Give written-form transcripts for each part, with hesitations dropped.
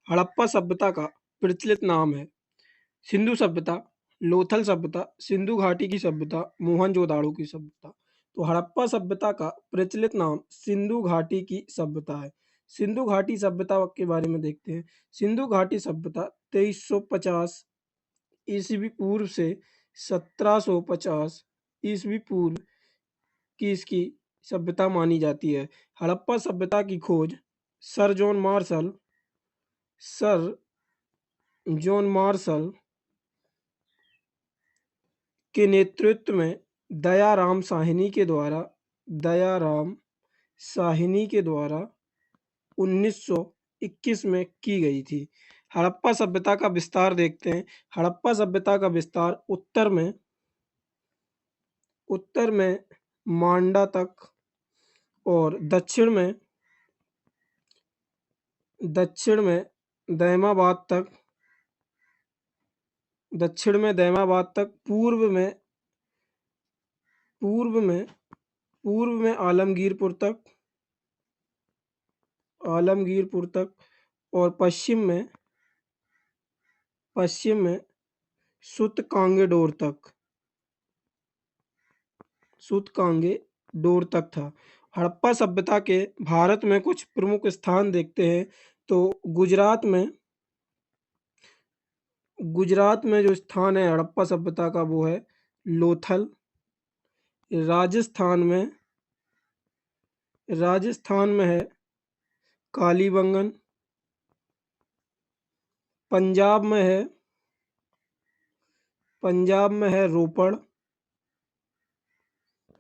हड़प्पा सभ्यता का प्रचलित नाम है। सिंधु सभ्यता, लोथल सभ्यता, सिंधु घाटी की सभ्यता, मोहनजोदाड़ो की सभ्यता। तो हड़प्पा सभ्यता का प्रचलित नाम सिंधु घाटी की सभ्यता है। सिंधु घाटी सभ्यता के बारे में देखते हैं। सिंधु घाटी सभ्यता 2350 ईस्वी पूर्व से 1750 ईस्वी पूर्व की इसकी सभ्यता मानी जाती है। हड़प्पा सभ्यता की खोज सर जॉन मार्शल के नेतृत्व में दयाराम साहनी के द्वारा 1921 में की गई थी। हड़प्पा सभ्यता का विस्तार देखते हैं। हड़प्पा सभ्यता का विस्तार उत्तर में मांडा तक और दक्षिण में दैमाबाद तक, पूर्व में आलमगीरपुर तक और पश्चिम में सुतकांगेडोर तक था। हड़प्पा सभ्यता के भारत में कुछ प्रमुख स्थान देखते हैं। तो गुजरात में जो स्थान है हड़प्पा सभ्यता का वो है लोथल। राजस्थान में है कालीबंगन। पंजाब में है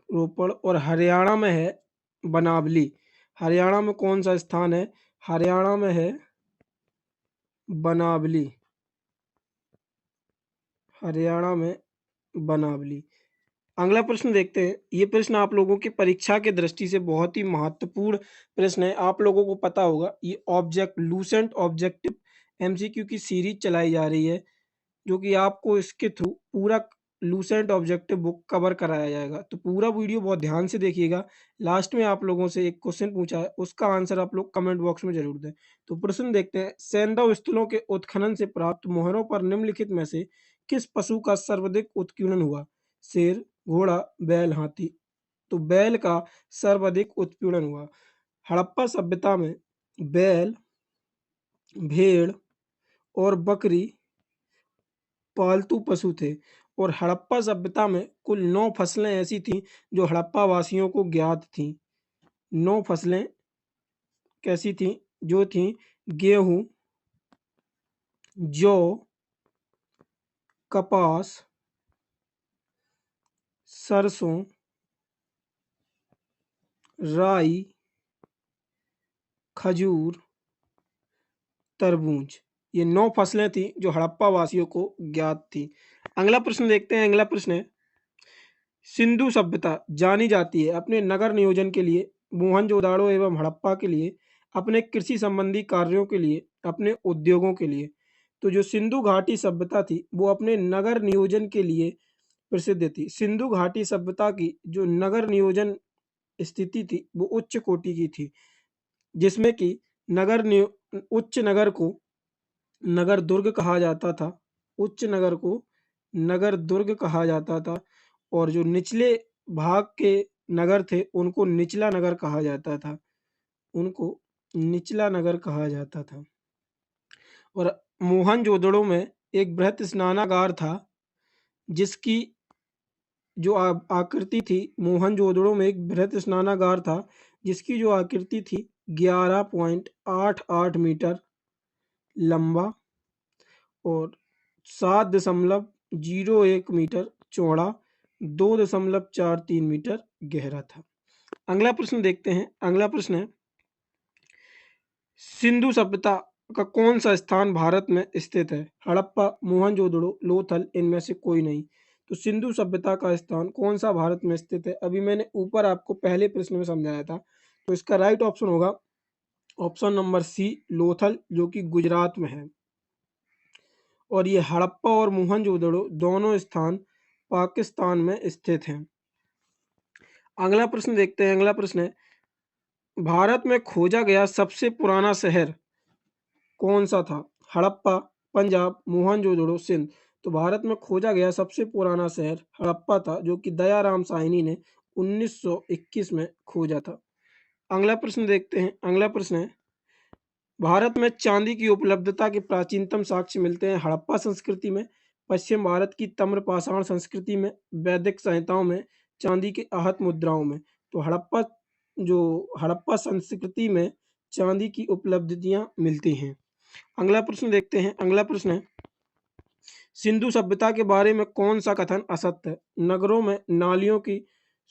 रोपड़ और हरियाणा में है बनावली। हरियाणा में कौन सा स्थान है? हरियाणा में है बनावली। अगला प्रश्न देखते हैं। ये प्रश्न आप लोगों की परीक्षा के दृष्टि से बहुत ही महत्वपूर्ण प्रश्न है। आप लोगों को पता होगा ये लूसेंट ऑब्जेक्टिव एमसीक्यू की सीरीज चलाई जा रही है, जो कि आपको इसके थ्रू पूरा लूसेंट ऑब्जेक्टिव बुक कवर कराया जाएगा। तो पूरा वीडियो बहुत ध्यान से देखिएगा। लास्ट में आप लोगों से एक क्वेश्चन पूछा है, उसका आंसर आप लोग कमेंट बॉक्स में जरूर दें। तो प्रश्न देखते हैं। सैंधव स्थलों के उत्खनन से प्राप्त मोहरों पर निम्नलिखित में से किस पशु का सर्वाधिक उत्कीर्णन हुआ? शेर, घोड़ा, बैल, हाथी। तो बैल का सर्वाधिक उत्पीड़न हुआ। हड़प्पा सभ्यता में बैल, भेड़ और बकरी पालतू पशु थे। और हड़प्पा सभ्यता में कुल 9 फसलें ऐसी थीं जो हड़प्पा वासियों को ज्ञात थीं। 9 फसलें कैसी थीं? जो थीं गेहूं, जौ, कपास, सरसों, राई, खजूर, तरबूज। ये 9 फसलें थी जो हड़प्पा वासियों को ज्ञात थी। अगला प्रश्न देखते हैं। अगला प्रश्न है, सिंधु सभ्यता जानी जाती है अपने नगर नियोजन के लिए, मोहनजोदाड़ो एवं हड़प्पा के लिए, अपने कृषि संबंधी कार्यों के लिए, अपने उद्योगों के लिए। तो जो सिंधु घाटी सभ्यता थी वो अपने नगर नियोजन के लिए प्रसिद्ध थी। सिंधु घाटी सभ्यता की जो नगर नियोजन स्थिति थी वो उच्च कोटि की थी, जिसमें कि उच्च नगर को नगर दुर्ग कहा जाता था। उच्च नगर को नगर दुर्ग कहा जाता था और जो निचले भाग के नगर थे उनको निचला नगर कहा जाता था। और मोहनजोदड़ो में एक बृहत स्नानागार था, जिसकी जो आकृति थी, मोहनजोदड़ो में एक बृहत स्नानागार था जिसकी जो आकृति थी 11.88 मीटर लंबा और 7.01 मीटर चौड़ा, 2.43 मीटर गहरा था। अगला प्रश्न देखते हैं। अगला प्रश्न है, सिंधु सभ्यता का कौन सा स्थान भारत में स्थित है? हड़प्पा, मोहनजोदड़ो, लोथल, इनमें से कोई नहीं। तो सिंधु सभ्यता का स्थान कौन सा भारत में स्थित है? अभी मैंने ऊपर आपको पहले प्रश्न में समझाया था। तो इसका राइट ऑप्शन होगा ऑप्शन नंबर सी, लोथल, जो कि गुजरात में है। और ये हड़प्पा और मोहनजोदड़ो दोनों स्थान पाकिस्तान में स्थित हैं। अगला प्रश्न देखते हैं। अगला प्रश्न है, भारत में खोजा गया सबसे पुराना शहर कौन सा था? हड़प्पा, पंजाब, मोहनजोदड़ो, सिंध। तो भारत में खोजा गया सबसे पुराना शहर हड़प्पा था, जो कि दयाराम साहनी ने 1921 में खोजा था। अगला प्रश्न देखते हैं। अगला प्रश्न है, भारत में चांदी की उपलब्धता के प्राचीनतम साक्ष्य मिलते हैं हड़प्पा संस्कृति में, पश्चिम भारत की ताम्रपाषाण संस्कृति में, वैदिक संहिताओं में, चांदी के आहत मुद्राओं में। तो हड़प्पा संस्कृति में चांदी की उपलब्धियां मिलती हैं। अगला प्रश्न देखते हैं। अगला प्रश्न है, सिंधु सभ्यता के बारे में कौन सा कथन असत्य है? नगरों में नालियों की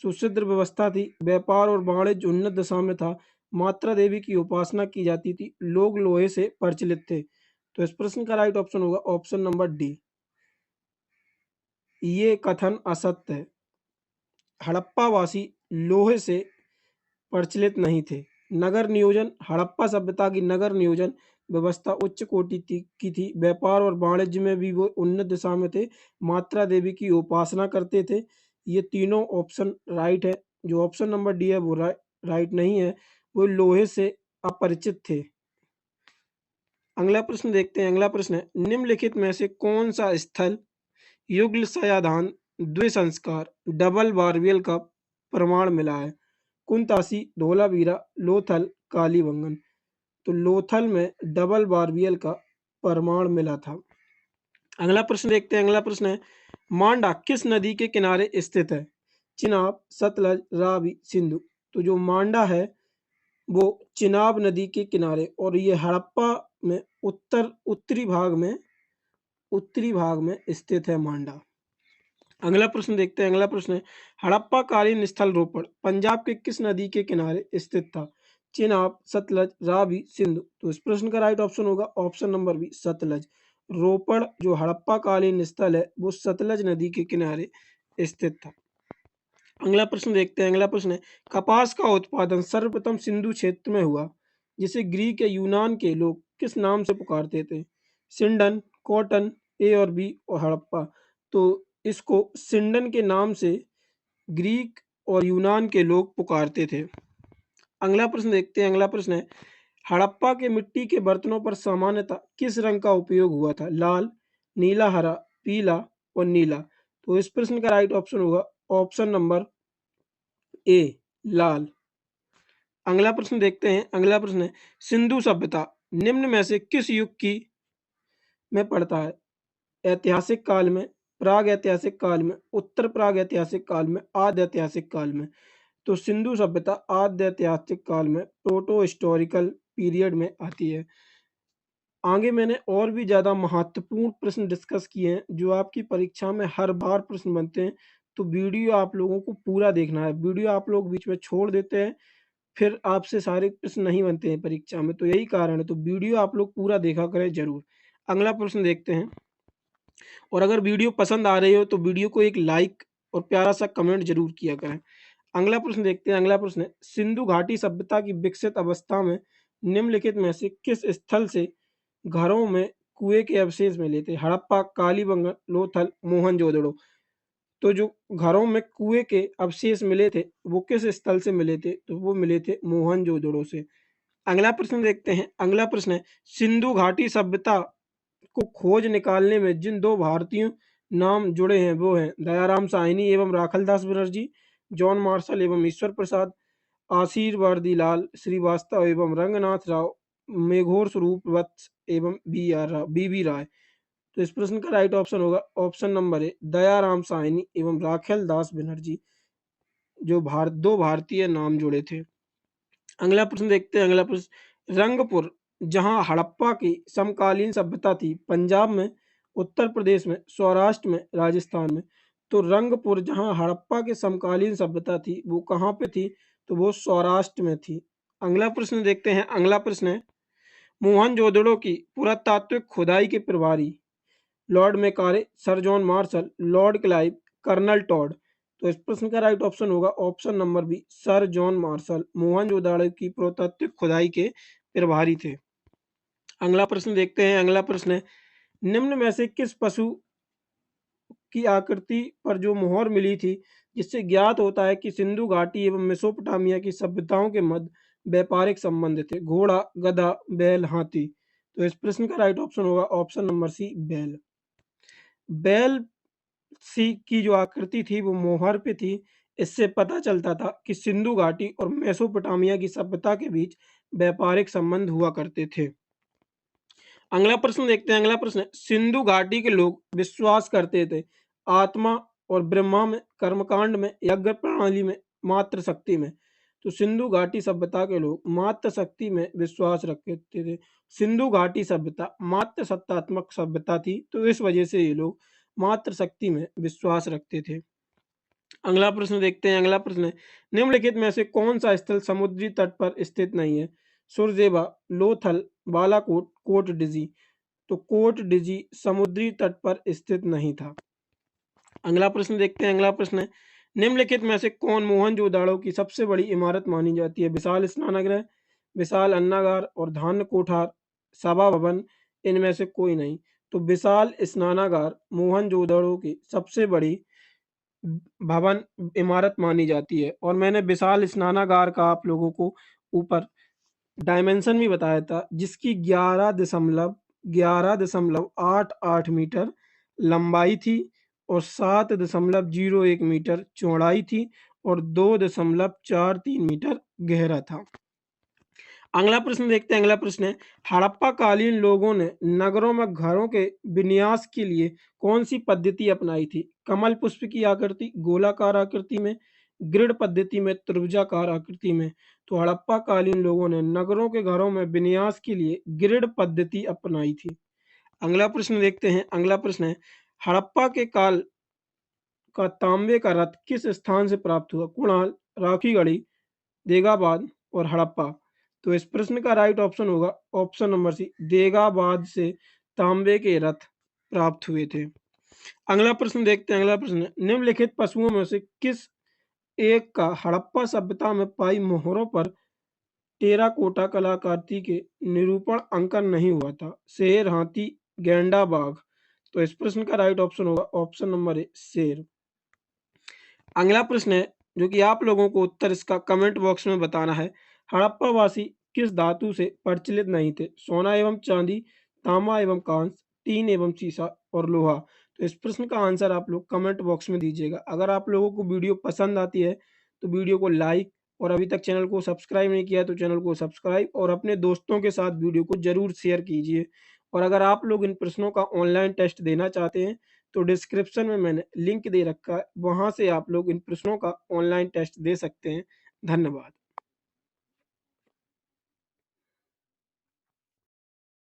सुदृढ़ व्यवस्था थी, व्यापार और वाणिज्य उन्नत दशा में था, मात्रा देवी की उपासना की जाती थी, लोग लोहे से प्रचलित थे। तो इस प्रश्न का राइट ऑप्शन होगा ऑप्शन नंबर डी, ये कथन असत्य है। हड़प्पा वासी लोहे से प्रचलित नहीं थे। नगर नियोजन, हड़प्पा सभ्यता की नगर नियोजन व्यवस्था उच्च कोटि की थी, व्यापार और वाणिज्य में भी वो उन्नत दिशा में थे, मात्रा देवी की उपासना करते थे। ये तीनों ऑप्शन राइट है। जो ऑप्शन नंबर डी है वो राइट नहीं है, वो लोहे से अपरिचित थे। अगला प्रश्न देखते हैं। अगला प्रश्न है, निम्नलिखित में से कौन सा स्थल युगल शयाधान द्विसंस्कार डबल बारबियल का प्रमाण मिला है? कुंतासी, धोलावीरा, लोथल, कालीबंगन। तो लोथल में डबल बारबियल का प्रमाण मिला था। अगला प्रश्न देखते हैं। अगला प्रश्न है, मांडा किस नदी के किनारे स्थित है? चिनाब, सतलज, रावी, सिंधु। तो जो मांडा है वो चिनाब नदी के किनारे, और ये हड़प्पा में उत्तरी भाग में स्थित है मांडा। अगला प्रश्न देखते हैं। अगला प्रश्न है, हड़प्पा कालीन स्थल रोपड़ पंजाब के किस नदी के किनारे स्थित था? चिनाब, सतलज, रावी, सिंधु। तो इस प्रश्न का राइट ऑप्शन होगा ऑप्शन नंबर बी, सतलज। रोपड़ जो हड़प्पा कालीन स्थल है वो सतलज नदी के किनारे स्थित था। अगला प्रश्न देखते हैं। अगला प्रश्न है, कपास का उत्पादन सर्वप्रथम सिंधु क्षेत्र में हुआ, जिसे ग्रीक या यूनान के लोग किस नाम से पुकारते थे? सिंडन, कॉटन, ए और बी और हड़प्पा। तो इसको सिंडन के नाम से ग्रीक और यूनान के लोग पुकारते थे। अगला प्रश्न देखते हैं। अगला प्रश्न है, हड़प्पा के मिट्टी के बर्तनों पर सामान्यतः किस रंग का उपयोग हुआ था? लाल, नीला, हरा, पीला और नीला। तो इस प्रश्न का राइट ऑप्शन होगा ऑप्शन नंबर ए, लाल। अगला प्रश्न देखते हैं। अगला प्रश्न है, सिंधु सभ्यता निम्न में से किस युग की में पड़ता है? ऐतिहासिक काल में, प्राग ऐतिहासिक काल में, उत्तर प्राग ऐतिहासिक काल में, आद्य ऐतिहासिक काल में। तो सिंधु सभ्यता आद्य ऐतिहासिक काल में, प्रोटो हिस्टोरिकल पीरियड में आती है। आगे मैंने और भी ज़्यादा महत्वपूर्ण प्रश्न डिस्कस किए हैं जो आपकी परीक्षा में हर बार प्रश्न बनते हैं। तो वीडियो आप लोगों को पूरा देखना है। वीडियो आप लोग बीच में छोड़ देते हैं, फिर आपसे सारे प्रश्न नहीं बनते हैं परीक्षा में, तो यही कारण है। तो वीडियो आप लोग पूरा देखा करें जरूर। अगला प्रश्न देखते हैं। और अगर वीडियो पसंद आ रही हो तो वीडियो को एक लाइक और प्यारा सा कमेंट जरूर किया करें। अगला प्रश्न देखते हैं। अगला प्रश्न है, सिंधु घाटी सभ्यता की विकसित अवस्था में निम्नलिखित में से किस स्थल से घरों में कुएं के अवशेष मिले थे? हड़प्पा, कालीबंगन, लोथल, मोहनजोदड़ो। तो जो घरों में कुएं के अवशेष मिले थे वो किस स्थल से मिले थे? तो वो मिले थे मोहनजोदड़ो से। अगला प्रश्न देखते हैं। अगला प्रश्न है, सिंधु घाटी सभ्यता को खोज निकालने में जिन दो भारतीयों नाम जुड़े हैं वो हैं दयाराम साहनी एवं राखलदास बनर्जी, जॉन मार्शल एवं ईश्वर प्रसाद, आशीर्वादी लाल श्रीवास्तव एवं रंगनाथ राव, मेघोर स्वरूप वत्स एवं बी राय। तो इस प्रश्न का राइट ऑप्शन होगा option number A, Dayaram Sahni एवं राखेल दास बनर्जी, जो दो भारतीय नाम जुड़े थे। अगला प्रश्न देखते हैं। अगला प्रश्न, रंगपुर जहां हड़प्पा की समकालीन सभ्यता थी, पंजाब में, उत्तर प्रदेश में, सौराष्ट्र में, राजस्थान में। तो रंगपुर जहां हड़प्पा की समकालीन सभ्यता थी वो कहाँ पे थी? तो वो सौराष्ट्र में थी। अगला प्रश्न देखते हैं। अगला प्रश्न है, मोहनजोदड़ो की पुरातात्विक खुदाई के प्रभारी lord Macaulay, sir John Marshall, lord Clive, colonel Tod. तो इस प्रश्न का राइट ऑप्शन होगा option number B, sir John Marshall Mohenjodaro की पुरातात्विक खुदाई के प्रभारी थे। अगला प्रश्न देखते हैं। अगला प्रश्न है, निम्न में से किस पशु की आकृति पर जो मोहर मिली थी जिससे ज्ञात होता है कि सिंधु घाटी एवं मेसोपोटामिया की सभ्यताओं के मध्य व्यापारिक संबंध थे? घोड़ा, गधा, बैल, हाथी। तो इस प्रश्न का राइट ऑप्शन होगा ऑप्शन नंबर सी बैल। बैल सी की जो आकृति थी वो मोहर पे थी। इससे पता चलता था कि सिंधु घाटी और मेसोपोटामिया की सभ्यता के बीच व्यापारिक संबंध हुआ करते थे। अगला प्रश्न देखते हैं। अगला प्रश्न है, सिंधु घाटी के लोग विश्वास करते थे आत्मा और ब्रह्मा में, कर्मकांड में, यज्ञ प्रणाली में, मात्र शक्ति में। तो सिंधु घाटी सभ्यता के लोग मात्र शक्ति में विश्वास रखते थे। सिंधु घाटी सभ्यता मात्र सत्तात्मक सभ्यता थी, तो इस वजह से ये लोग मात्र शक्ति में विश्वास रखते थे। अगला प्रश्न देखते हैं। अगला प्रश्न है, निम्नलिखित में से कौन सा स्थल समुद्री तट पर स्थित नहीं है? सुरजेवा, लोथल, बालाकोट, कोट डिजी। तो कोट डिजी समुद्री तट पर स्थित नहीं था। अगला प्रश्न देखते हैं। अगला प्रश्न है, निम्नलिखित में से कौन मोहनजोदाड़ो की सबसे बड़ी इमारत मानी जाती है? विशाल स्नानगृह, विशाल अन्नागार और धान्य कोठार, सभा भवन, इनमें से कोई नहीं। तो विशाल स्नानागार मोहनजोदाड़ो की सबसे बड़ी भवन इमारत मानी जाती है। और मैंने विशाल स्नानागार का आप लोगों को ऊपर डायमेंशन भी बताया था, जिसकी 11.88 मीटर लंबाई थी और 7.01 मीटर चौड़ाई थी और 2.43 मीटर गहरा था। अगला प्रश्न देखते हैं। अगला प्रश्न है, हड़प्पा कालीन लोगों ने नगरों में घरों के विन्यास के लिए कौन सी पद्धति अपनाई थी? कमल पुष्प की आकृति, गोलाकार आकृति में, ग्रिड पद्धति में, त्रिभुजाकार आकृति में। तो हड़प्पा कालीन लोगों ने नगरों के घरों में विन्यास के लिए ग्रिड पद्धति अपनाई थी। अगला प्रश्न देखते हैं। अगला प्रश्न है, हड़प्पा के काल का तांबे का रथ किस स्थान से प्राप्त हुआ? कुणाल, राखीगढ़ी, देगाबाद और हड़प्पा। तो इस प्रश्न का राइट ऑप्शन होगा ऑप्शन नंबर सी, देगाबाद से तांबे के रथ प्राप्त हुए थे। अगला प्रश्न देखते हैं। अगला प्रश्न, निम्नलिखित पशुओं में से किस एक का हड़प्पा सभ्यता में पाई मोहरों पर टेराकोटा कलाकृति के निरूपण अंकन नहीं हुआ था? शेर, हाथी, गैंडा, बाघ। तो इस प्रश्न का राइट ऑप्शन होगा ऑप्शन नंबर ए, शेर। अगला प्रश्न है, जो कि आप लोगों को उत्तर इसका कमेंट बॉक्स में बताना है। हड़प्पा वासी किस धातु से प्रचलित नहीं थे? सोना एवं चांदी, तांबा एवं कांस्य, टीन एवं सीसा और लोहा। तो इस प्रश्न का आंसर आप लोग कमेंट बॉक्स में दीजिएगा। अगर आप लोगों को वीडियो पसंद आती है तो वीडियो को लाइक, और अभी तक चैनल को सब्सक्राइब नहीं किया है तो चैनल को सब्सक्राइब और अपने दोस्तों के साथ वीडियो को जरूर शेयर कीजिए। और अगर आप लोग इन प्रश्नों का ऑनलाइन टेस्ट देना चाहते हैं तो डिस्क्रिप्शन में मैंने लिंक दे रखा है, वहां से आप लोग इन प्रश्नों का ऑनलाइन टेस्ट दे सकते हैं। धन्यवाद।